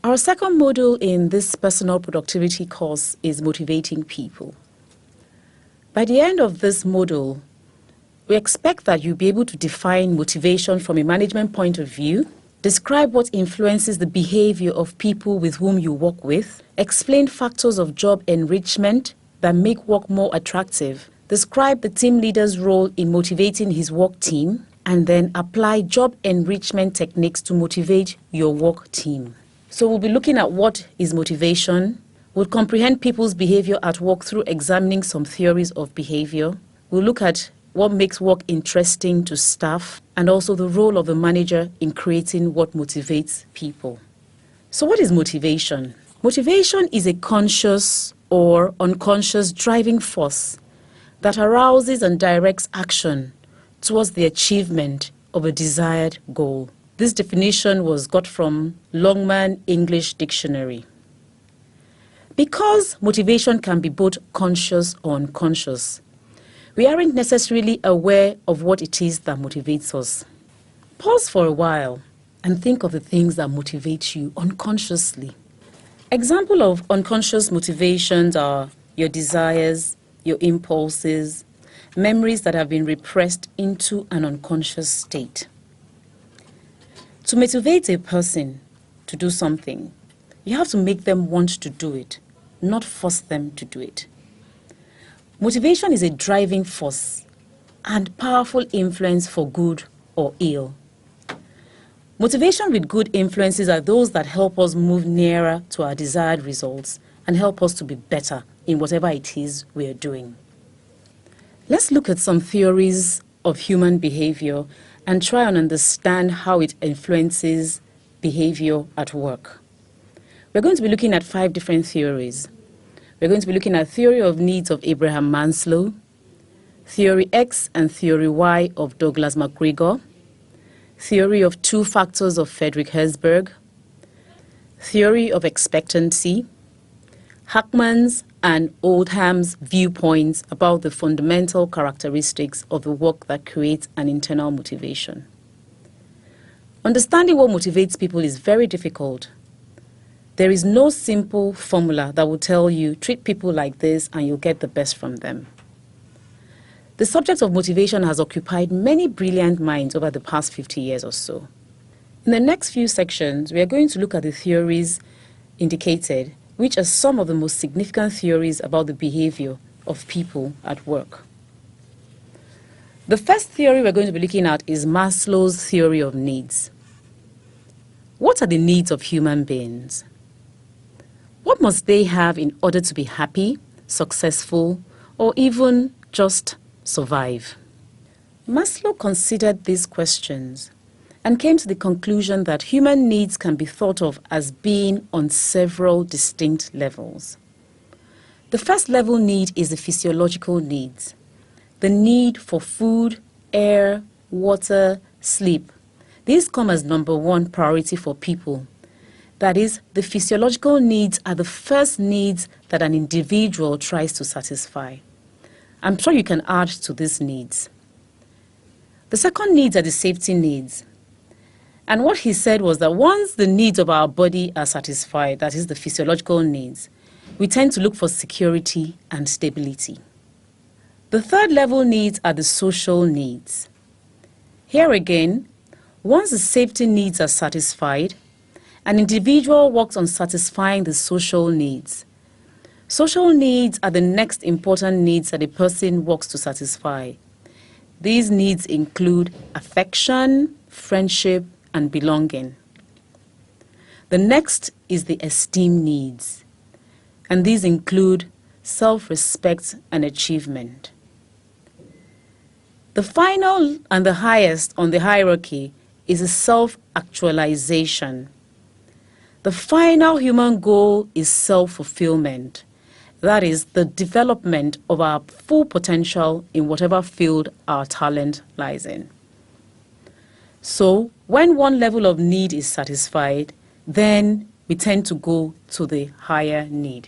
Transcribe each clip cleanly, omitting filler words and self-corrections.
Our second module in this personal productivity course is motivating people. By the end of this module, we expect that you'll be able to define motivation from a management point of view, describe what influences the behavior of people with whom you work with, explain factors of job enrichment that make work more attractive, describe the team leader's role in motivating his work team, and then apply job enrichment techniques to motivate your work team. So we'll be looking at what is motivation. We'll comprehend people's behavior at work through examining some theories of behavior. We'll look at what makes work interesting to staff, and also the role of the manager in creating what motivates people. So what is motivation? Motivation is a conscious or unconscious driving force that arouses and directs action towards the achievement of a desired goal. This definition was got from Longman English Dictionary. Because motivation can be both conscious or unconscious, we aren't necessarily aware of what it is that motivates us. Pause for a while and think of the things that motivate you unconsciously. Examples of unconscious motivations are your desires, your impulses, memories that have been repressed into an unconscious state. To motivate a person to do something, you have to make them want to do it, not force them to do it. Motivation is a driving force and powerful influence for good or ill. Motivation with good influences are those that help us move nearer to our desired results and help us to be better in whatever it is we are doing. Let's look at some theories of human behavior and try and understand how it influences behavior at work. We're going to be looking at 5 different theories. We're going to be looking at theory of needs of Abraham Maslow, theory X and theory Y of Douglas McGregor, theory of 2 factors of Frederick Herzberg, theory of expectancy, Hackman's and Oldham's viewpoints about the fundamental characteristics of the work that creates an internal motivation. Understanding what motivates people is very difficult. There is no simple formula that will tell you, treat people like this and you'll get the best from them. The subject of motivation has occupied many brilliant minds over the past 50 years or so. In the next few sections, we are going to look at the theories indicated, which are some of the most significant theories about the behavior of people at work. The first theory we're going to be looking at is Maslow's theory of needs. What are the needs of human beings? What must they have in order to be happy, successful, or even just survive? Maslow considered these questions and came to the conclusion that human needs can be thought of as being on several distinct levels. The first level need is the physiological needs, the need for food, air, water, sleep. These come as number 1 priority for people. That is, the physiological needs are the first needs that an individual tries to satisfy. I'm sure you can add to these needs. The second needs are the safety needs. And what he said was that once the needs of our body are satisfied, that is the physiological needs, we tend to look for security and stability. The third level needs are the social needs. Here again, once the safety needs are satisfied, an individual works on satisfying the social needs. Social needs are the next important needs that a person works to satisfy. These needs include affection, friendship, and belonging. The next is the esteem needs, and these include self-respect and achievement. The final and the highest on the hierarchy is the self-actualization. The final human goal is self-fulfillment. That is the development of our full potential in whatever field our talent lies in. So when one level of need is satisfied, then we tend to go to the higher need.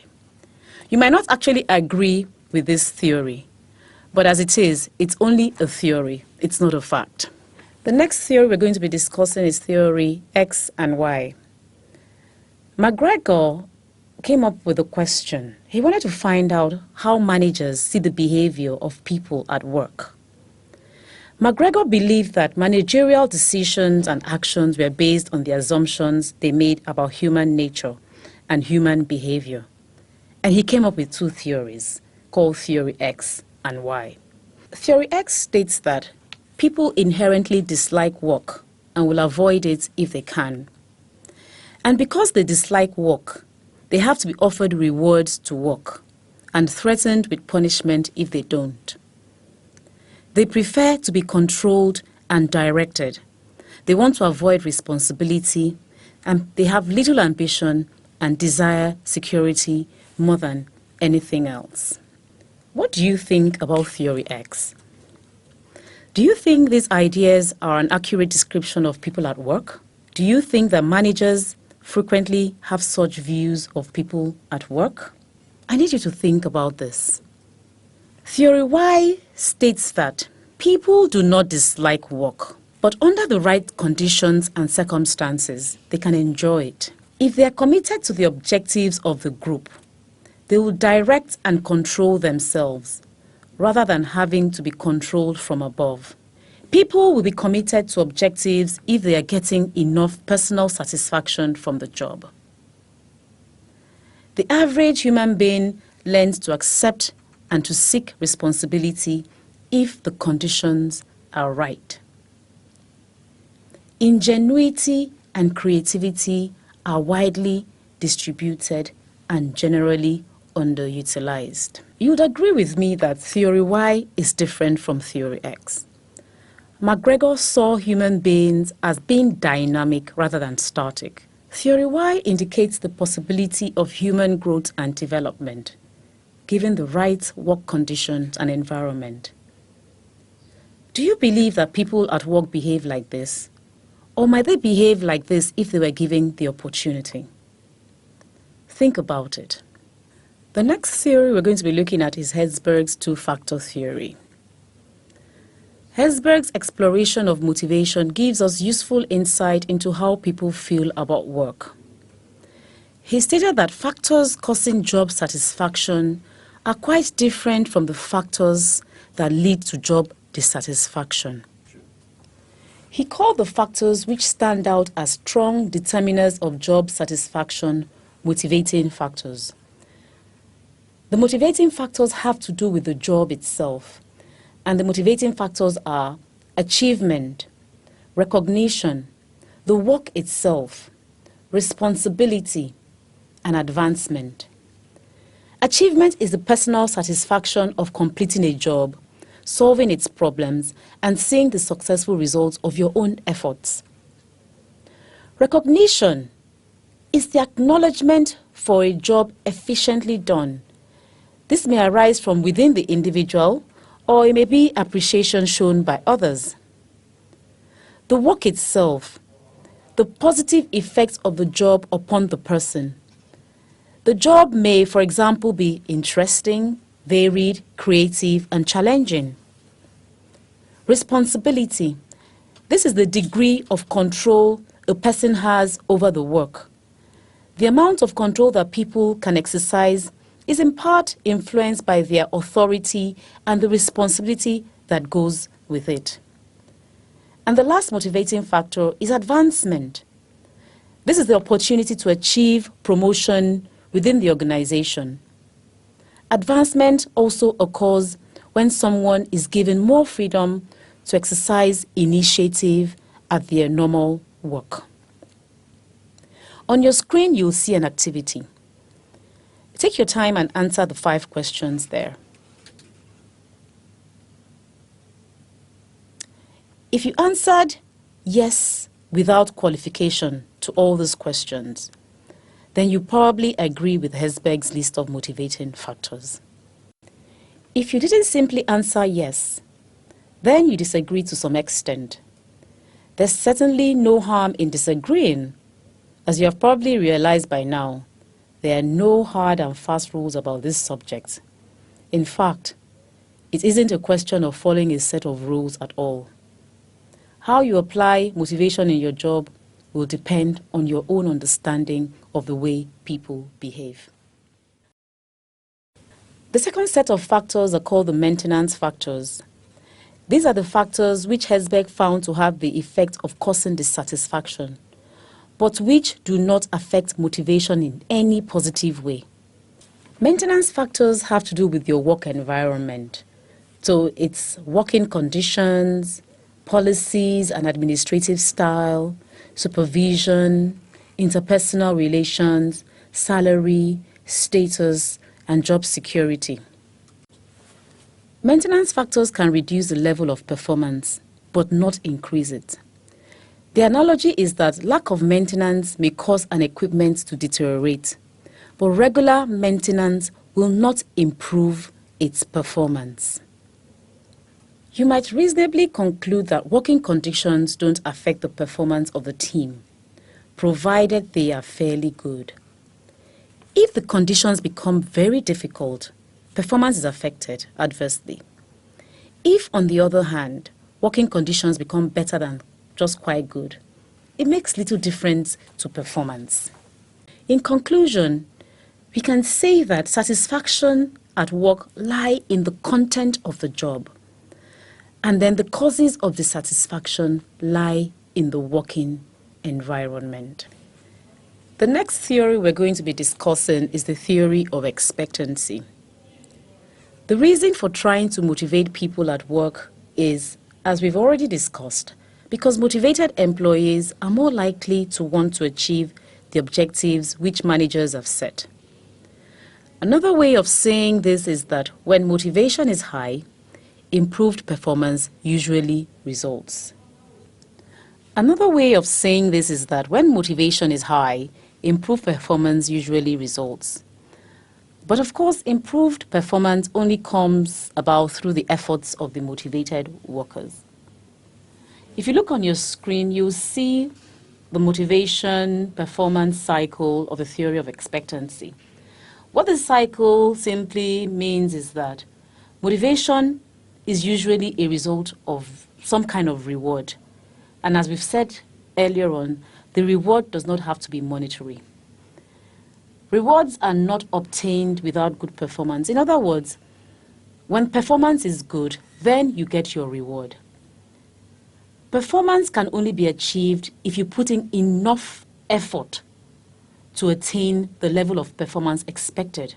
You might not actually agree with this theory, but as it is, it's only a theory. It's not a fact. The next theory we're going to be discussing is theory X and Y. McGregor came up with a question. He wanted to find out how managers see the behavior of people at work. McGregor believed that managerial decisions and actions were based on the assumptions they made about human nature and human behavior. And he came up with two theories, called Theory X and Y. Theory X states that people inherently dislike work and will avoid it if they can. And because they dislike work, they have to be offered rewards to work and threatened with punishment if they don't. They prefer to be controlled and directed. They want to avoid responsibility, and they have little ambition and desire security more than anything else. What do you think about Theory X? Do you think these ideas are an accurate description of people at work? Do you think that managers frequently have such views of people at work? I need you to think about this. Theory Y states that people do not dislike work, but under the right conditions and circumstances, they can enjoy it. If they are committed to the objectives of the group, they will direct and control themselves rather than having to be controlled from above. People will be committed to objectives if they are getting enough personal satisfaction from the job. The average human being learns to accept and to seek responsibility if the conditions are right. Ingenuity and creativity are widely distributed and generally underutilized. You would agree with me that Theory Y is different from Theory X. McGregor saw human beings as being dynamic rather than static. Theory Y indicates the possibility of human growth and development, given the right work conditions and environment. Do you believe that people at work behave like this? Or might they behave like this if they were given the opportunity? Think about it. The next theory we're going to be looking at is Herzberg's two-factor theory. Herzberg's exploration of motivation gives us useful insight into how people feel about work. He stated that factors causing job satisfaction are quite different from the factors that lead to job dissatisfaction. He called the factors which stand out as strong determiners of job satisfaction motivating factors. The motivating factors have to do with the job itself, and the motivating factors are achievement, recognition, the work itself, responsibility, and advancement. Achievement is the personal satisfaction of completing a job, solving its problems, and seeing the successful results of your own efforts. Recognition is the acknowledgement for a job efficiently done. This may arise from within the individual, or it may be appreciation shown by others. The work itself, the positive effects of the job upon the person. The job may, for example, be interesting, varied, creative, and challenging. Responsibility. This is the degree of control a person has over the work. The amount of control that people can exercise is in part influenced by their authority and the responsibility that goes with it. And the last motivating factor is advancement. This is the opportunity to achieve promotion within the organization. Advancement also occurs when someone is given more freedom to exercise initiative at their normal work. On your screen, you'll see an activity. Take your time and answer the 5 questions there. If you answered yes without qualification to all these questions, then you probably agree with Herzberg's list of motivating factors. If you didn't simply answer yes, then you disagree to some extent. There's certainly no harm in disagreeing. As you have probably realized by now, there are no hard and fast rules about this subject. In fact, it isn't a question of following a set of rules at all. How you apply motivation in your job will depend on your own understanding of the way people behave. The second set of factors are called the maintenance factors. These are the factors which Hesberg found to have the effect of causing dissatisfaction, but which do not affect motivation in any positive way. Maintenance factors have to do with your work environment. So it's working conditions, policies and administrative style, supervision, interpersonal relations, salary, status, and job security. Maintenance factors can reduce the level of performance, but not increase it. The analogy is that lack of maintenance may cause an equipment to deteriorate, but regular maintenance will not improve its performance. You might reasonably conclude that working conditions don't affect the performance of the team, provided they are fairly good. If the conditions become very difficult, performance is affected adversely. If, on the other hand, working conditions become better than just quite good, it makes little difference to performance. In conclusion, we can say that satisfaction at work lie in the content of the job, and then the causes of dissatisfaction lie in the working environment. The next theory we're going to be discussing is the theory of expectancy. The reason for trying to motivate people at work is, as we've already discussed, because motivated employees are more likely to want to achieve the objectives which managers have set. Another way of saying this is that when motivation is high, improved performance usually results. Another way of saying this is that when motivation is high, improved performance usually results. But of course, improved performance only comes about through the efforts of the motivated workers. If you look on your screen, you'll see the motivation performance cycle of the theory of expectancy. What the cycle simply means is that motivation is usually a result of some kind of reward. And as we've said earlier on, the reward does not have to be monetary. Rewards are not obtained without good performance. In other words, when performance is good, then you get your reward. Performance can only be achieved if you put in enough effort to attain the level of performance expected.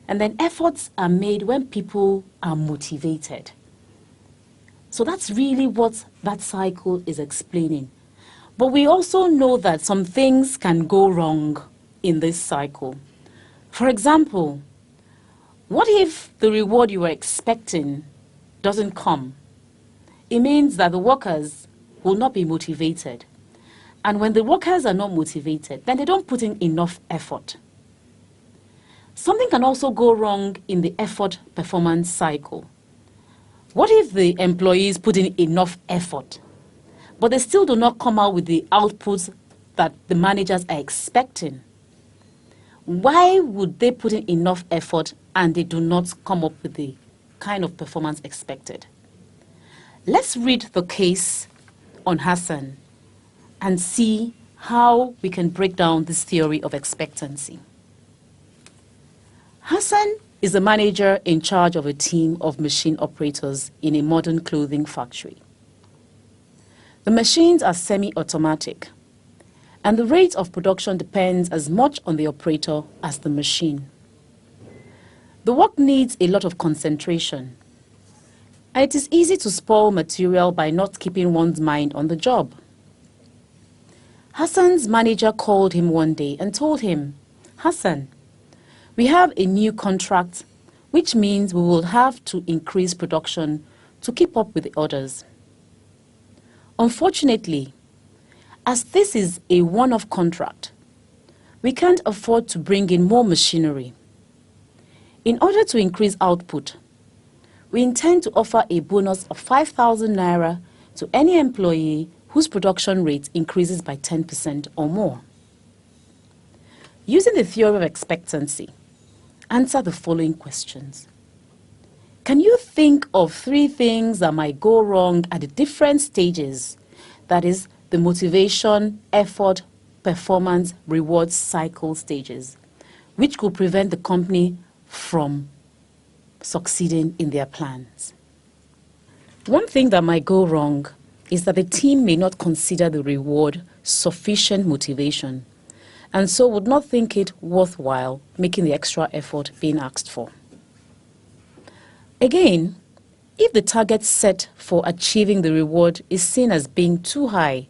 And then efforts are made when people are motivated. So that's really what that cycle is explaining. But we also know that some things can go wrong in this cycle. For example, what if the reward you were expecting doesn't come? It means that the workers will not be motivated. And when the workers are not motivated, then they don't put in enough effort. Something can also go wrong in the effort performance cycle. What if the employees put in enough effort, but they still do not come out with the outputs that the managers are expecting? Why would they put in enough effort and they do not come up with the kind of performance expected? Let's read the case on Hassan and see how we can break down this theory of expectancy. Hassan is a manager in charge of a team of machine operators in a modern clothing factory. The machines are semi-automatic, and the rate of production depends as much on the operator as the machine. The work needs a lot of concentration, and it is easy to spoil material by not keeping one's mind on the job. Hassan's manager called him one day and told him, "Hassan, we have a new contract, which means we will have to increase production to keep up with the orders. Unfortunately, as this is a one-off contract, we can't afford to bring in more machinery. In order to increase output, we intend to offer a bonus of 5,000 naira to any employee whose production rate increases by 10% or more." Using the theory of expectancy, answer the following questions. Can you think of 3 things that might go wrong at the different stages? That is, the motivation, effort, performance, reward cycle stages, which could prevent the company from succeeding in their plans. One thing that might go wrong is that the team may not consider the reward sufficient motivation, and so would not think it worthwhile making the extra effort being asked for. Again, if the target set for achieving the reward is seen as being too high,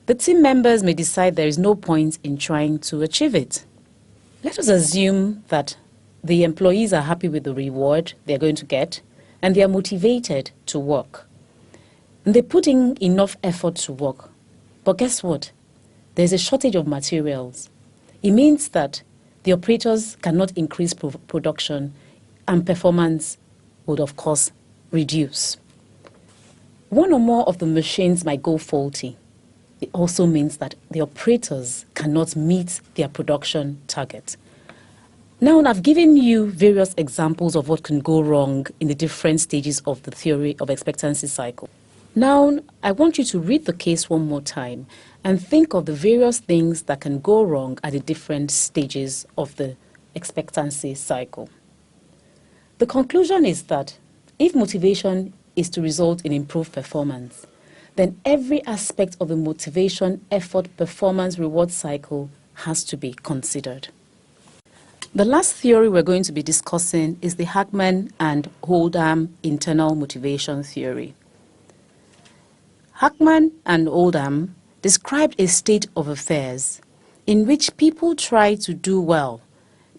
the team members may decide there is no point in trying to achieve it. Let us assume that the employees are happy with the reward they're going to get and they are motivated to work. And they put in enough effort to work. But guess what? There's a shortage of materials. It means that the operators cannot increase production and performance would, of course, reduce. One or more of the machines might go faulty. It also means that the operators cannot meet their production target. Now, I've given you various examples of what can go wrong in the different stages of the theory of expectancy cycle. Now, I want you to read the case one more time and think of the various things that can go wrong at the different stages of the expectancy cycle. The conclusion is that if motivation is to result in improved performance, then every aspect of the motivation, effort, performance, reward cycle has to be considered. The last theory we're going to be discussing is the Hackman and Oldham internal motivation theory. Hackman and Oldham described a state of affairs in which people try to do well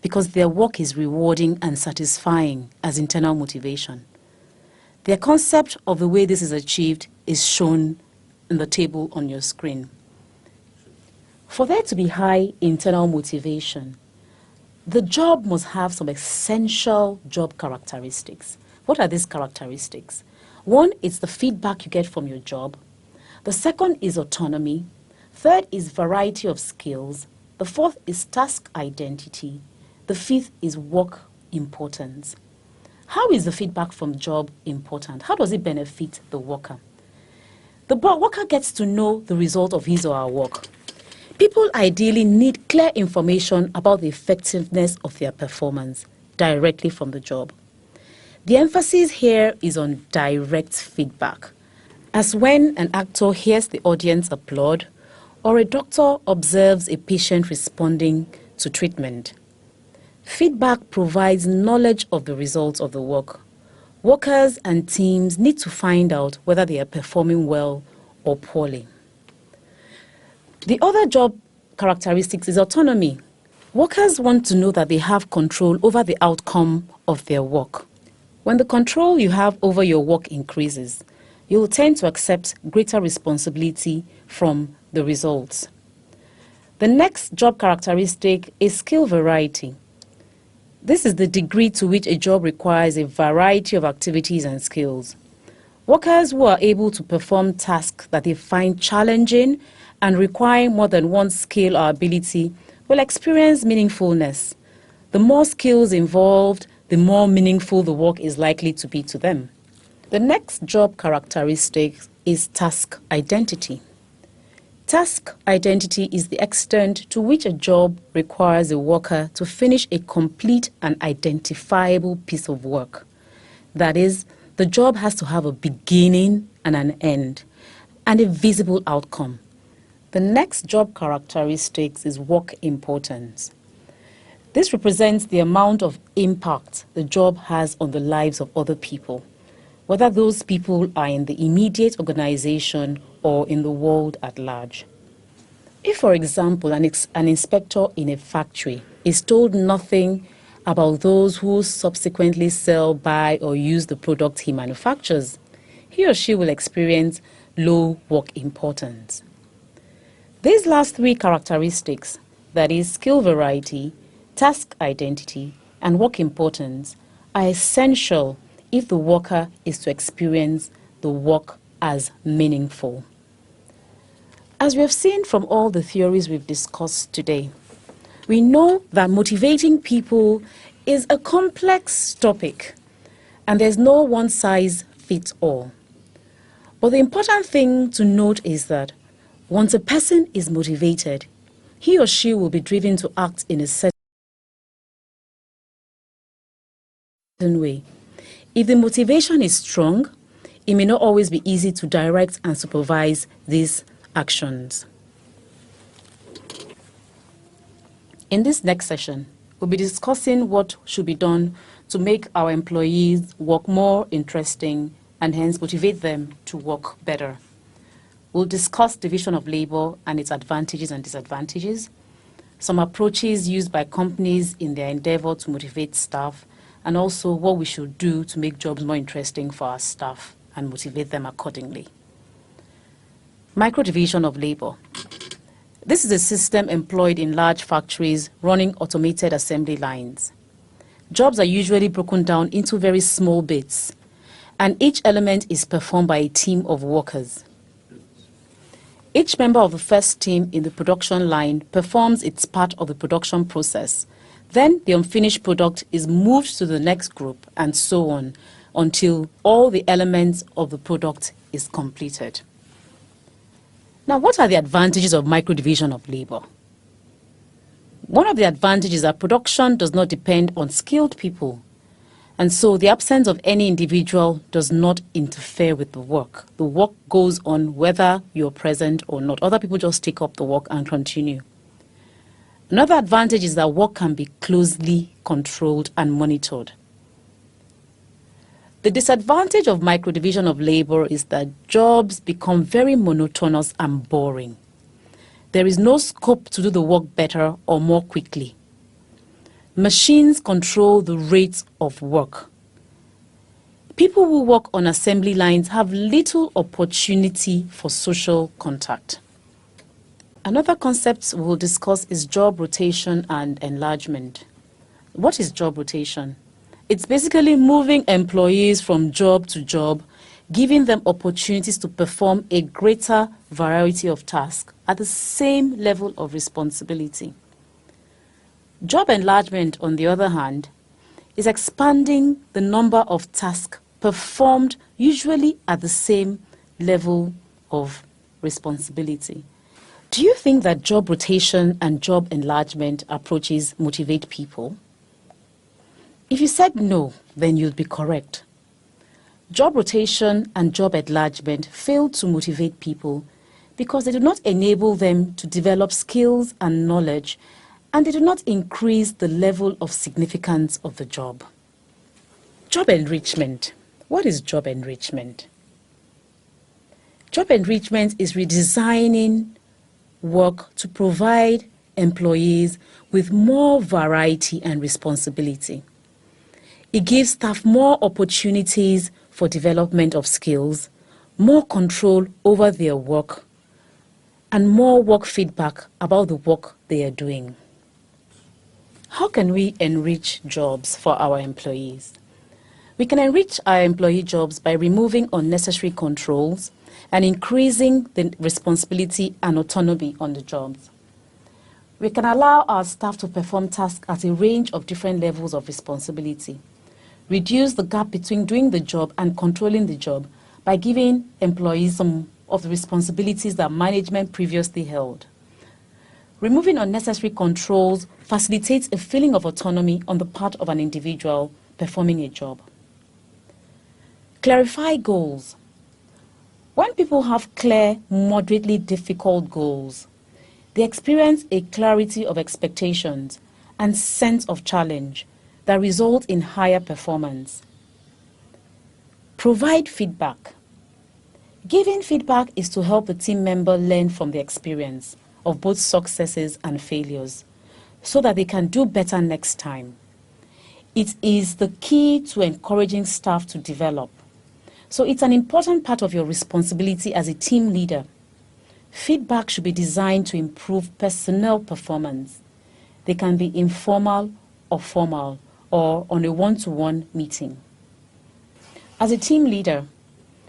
because their work is rewarding and satisfying as internal motivation. Their concept of the way this is achieved is shown in the table on your screen. For there to be high internal motivation, the job must have some essential job characteristics. What are these characteristics? One is the feedback you get from your job. The second is autonomy. Third is variety of skills. The fourth is task identity. The fifth is work importance. How is the feedback from job important? How does it benefit the worker? The worker gets to know the result of his or her work. People ideally need clear information about the effectiveness of their performance directly from the job. The emphasis here is on direct feedback, as when an actor hears the audience applaud or a doctor observes a patient responding to treatment. Feedback provides knowledge of the results of the work. Workers and teams need to find out whether they are performing well or poorly. The other job characteristics is autonomy. Workers want to know that they have control over the outcome of their work. When the control you have over your work increases, you will tend to accept greater responsibility from the results. The next job characteristic is skill variety. This is the degree to which a job requires a variety of activities and skills. Workers who are able to perform tasks that they find challenging and require more than one skill or ability will experience meaningfulness. The more skills involved, the more meaningful the work is likely to be to them. The next job characteristic is task identity. Task identity is the extent to which a job requires a worker to finish a complete and identifiable piece of work. That is, the job has to have a beginning and an end, and a visible outcome. The next job characteristics is work importance. This represents the amount of impact the job has on the lives of other people, whether those people are in the immediate organization or in the world at large. If, for example, an inspector in a factory is told nothing about those who subsequently sell, buy, or use the product he manufactures, he or she will experience low work importance. These last three characteristics, that is, skill variety, task identity, and work importance, are essential if the worker is to experience the work as meaningful. As we have seen from all the theories we've discussed today, we know that motivating people is a complex topic, and there's no one-size-fits-all. But the important thing to note is that once a person is motivated, he or she will be driven to act in a certain way. If the motivation is strong, it may not always be easy to direct and supervise these actions. In this next session, we'll be discussing what should be done to make our employees work more interesting and hence motivate them to work better. We'll discuss division of labor and its advantages and disadvantages, some approaches used by companies in their endeavor to motivate staff, and also what we should do to make jobs more interesting for our staff and motivate them accordingly. Micro-division of labor. This is a system employed in large factories running automated assembly lines. Jobs are usually broken down into very small bits, and each element is performed by a team of workers. Each member of the first team in the production line performs its part of the production process. Then the unfinished product is moved to the next group, and so on, until all the elements of the product is completed. Now, what are the advantages of micro-division of labor? One of the advantages is that production does not depend on skilled people, and so the absence of any individual does not interfere with the work. The work goes on whether you're present or not. Other people just take up the work and continue. Another advantage is that work can be closely controlled and monitored. The disadvantage of micro-division of labor is that jobs become very monotonous and boring. There is no scope to do the work better or more quickly. Machines control the rate of work. People who work on assembly lines have little opportunity for social contact. Another concept we will discuss is job rotation and enlargement. What is job rotation? It's basically moving employees from job to job, giving them opportunities to perform a greater variety of tasks at the same level of responsibility. Job enlargement, on the other hand, is expanding the number of tasks performed usually at the same level of responsibility. Do you think that job rotation and job enlargement approaches motivate people? If you said no, then you'd be correct. Job rotation and job enlargement fail to motivate people because they do not enable them to develop skills and knowledge, and they do not increase the level of significance of the job. Job enrichment. What is job enrichment? Job enrichment is redesigning work to provide employees with more variety and responsibility. It gives staff more opportunities for development of skills, more control over their work, and more work feedback about the work they are doing. How can we enrich jobs for our employees? We can enrich our employee jobs by removing unnecessary controls and increasing the responsibility and autonomy on the jobs. We can allow our staff to perform tasks at a range of different levels of responsibility. Reduce the gap between doing the job and controlling the job by giving employees some of the responsibilities that management previously held. Removing unnecessary controls facilitates a feeling of autonomy on the part of an individual performing a job. Clarify goals. When people have clear, moderately difficult goals, they experience a clarity of expectations and sense of challenge that result in higher performance. Provide feedback. Giving feedback is to help the team member learn from the experience of both successes and failures so that they can do better next time. It is the key to encouraging staff to develop. So it's an important part of your responsibility as a team leader. Feedback should be designed to improve personnel performance. They can be informal or formal, or on a one-to-one meeting. As a team leader,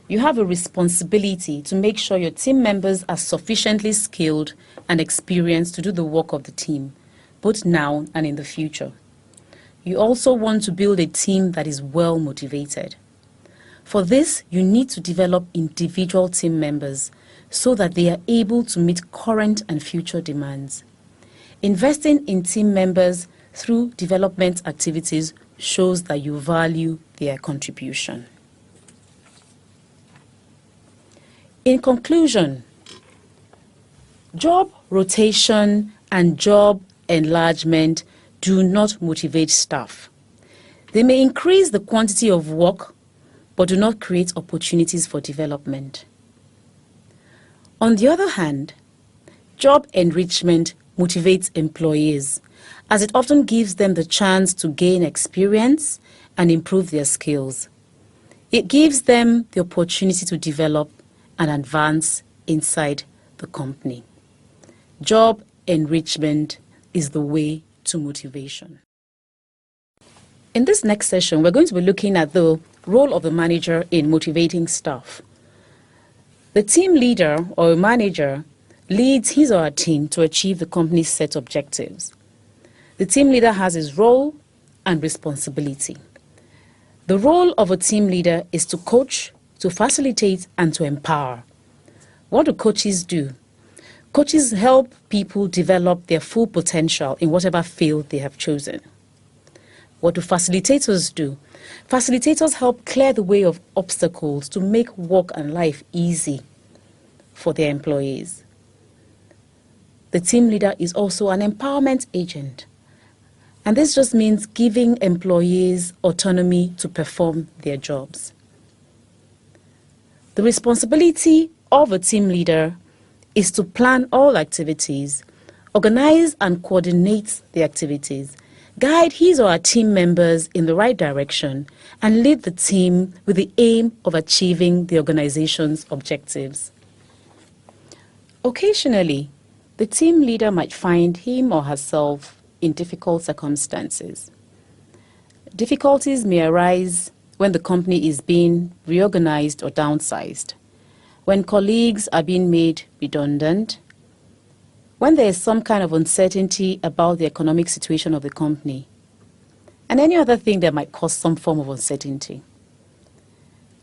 you have a responsibility to make sure your team members are sufficiently skilled and experienced to do the work of the team, both now and in the future. You also want to build a team that is well motivated. For this, you need to develop individual team members so that they are able to meet current and future demands. Investing in team members through development activities shows that you value their contribution. In conclusion, job rotation and job enlargement do not motivate staff. They may increase the quantity of work, but do not create opportunities for development. On the other hand, job enrichment motivates employees, as it often gives them the chance to gain experience and improve their skills. It gives them the opportunity to develop and advance inside the company. Job enrichment is the way to motivation. In this next session, we're going to be looking at the role of the manager in motivating staff. The team leader or manager leads his or her team to achieve the company's set objectives. The team leader has his role and responsibility. The role of a team leader is to coach, to facilitate, and to empower. What do coaches do? Coaches help people develop their full potential in whatever field they have chosen. What do facilitators do? Facilitators help clear the way of obstacles to make work and life easy for their employees. The team leader is also an empowerment agent. And this just means giving employees autonomy to perform their jobs. The responsibility of a team leader is to plan all activities, organize and coordinate the activities, guide his or her team members in the right direction, and lead the team with the aim of achieving the organization's objectives. Occasionally, the team leader might find him or herself in difficult circumstances. Difficulties may arise when the company is being reorganized or downsized, when colleagues are being made redundant, when there is some kind of uncertainty about the economic situation of the company, and any other thing that might cause some form of uncertainty.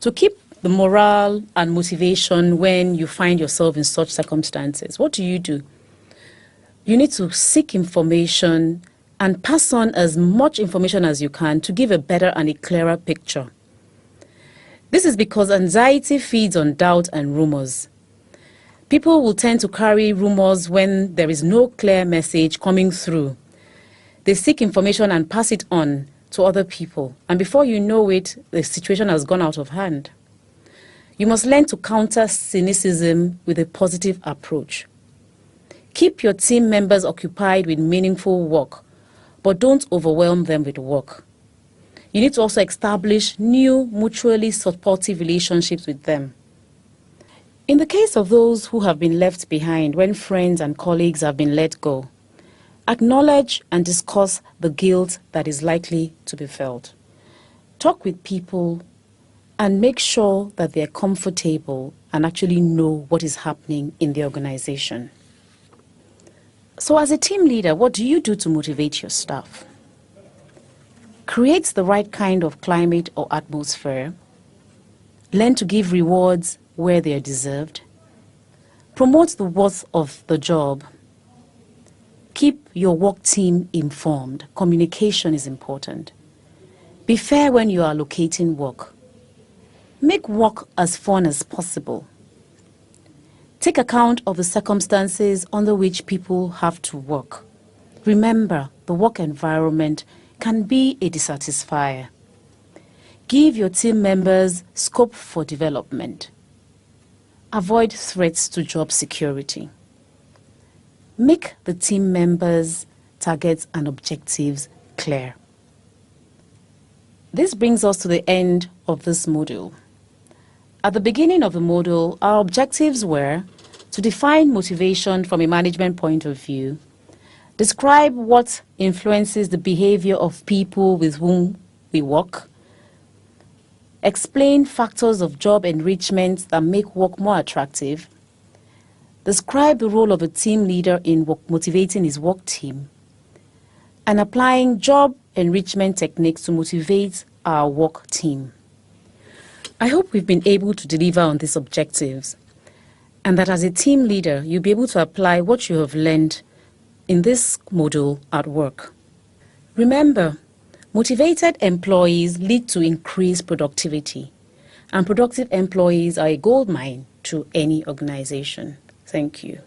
To keep the morale and motivation when you find yourself in such circumstances, what do? You need to seek information and pass on as much information as you can to give a better and a clearer picture. This is because anxiety feeds on doubt and rumors. People will tend to carry rumors when there is no clear message coming through. They seek information and pass it on to other people, and before you know it, the situation has gone out of hand. You must learn to counter cynicism with a positive approach. Keep your team members occupied with meaningful work, but don't overwhelm them with work. You need to also establish new, mutually supportive relationships with them. In the case of those who have been left behind when friends and colleagues have been let go, acknowledge and discuss the guilt that is likely to be felt. Talk with people and make sure that they're comfortable and actually know what is happening in the organization. So as a team leader, what do you do to motivate your staff? Create the right kind of climate or atmosphere. Learn to give rewards where they are deserved. Promote the worth of the job. Keep your work team informed. Communication is important. Be fair when you are allocating work. Make work as fun as possible. Take account of the circumstances under which people have to work. Remember, the work environment can be a dissatisfier. Give your team members scope for development. Avoid threats to job security. Make the team members' targets and objectives clear. This brings us to the end of this module. At the beginning of the module, our objectives were to define motivation from a management point of view, describe what influences the behavior of people with whom we work, explain factors of job enrichment that make work more attractive, describe the role of a team leader in motivating his work team, and applying job enrichment techniques to motivate our work team. I hope we've been able to deliver on these objectives, and that as a team leader, you'll be able to apply what you have learned in this module at work. Remember, motivated employees lead to increased productivity, and productive employees are a goldmine to any organization. Thank you.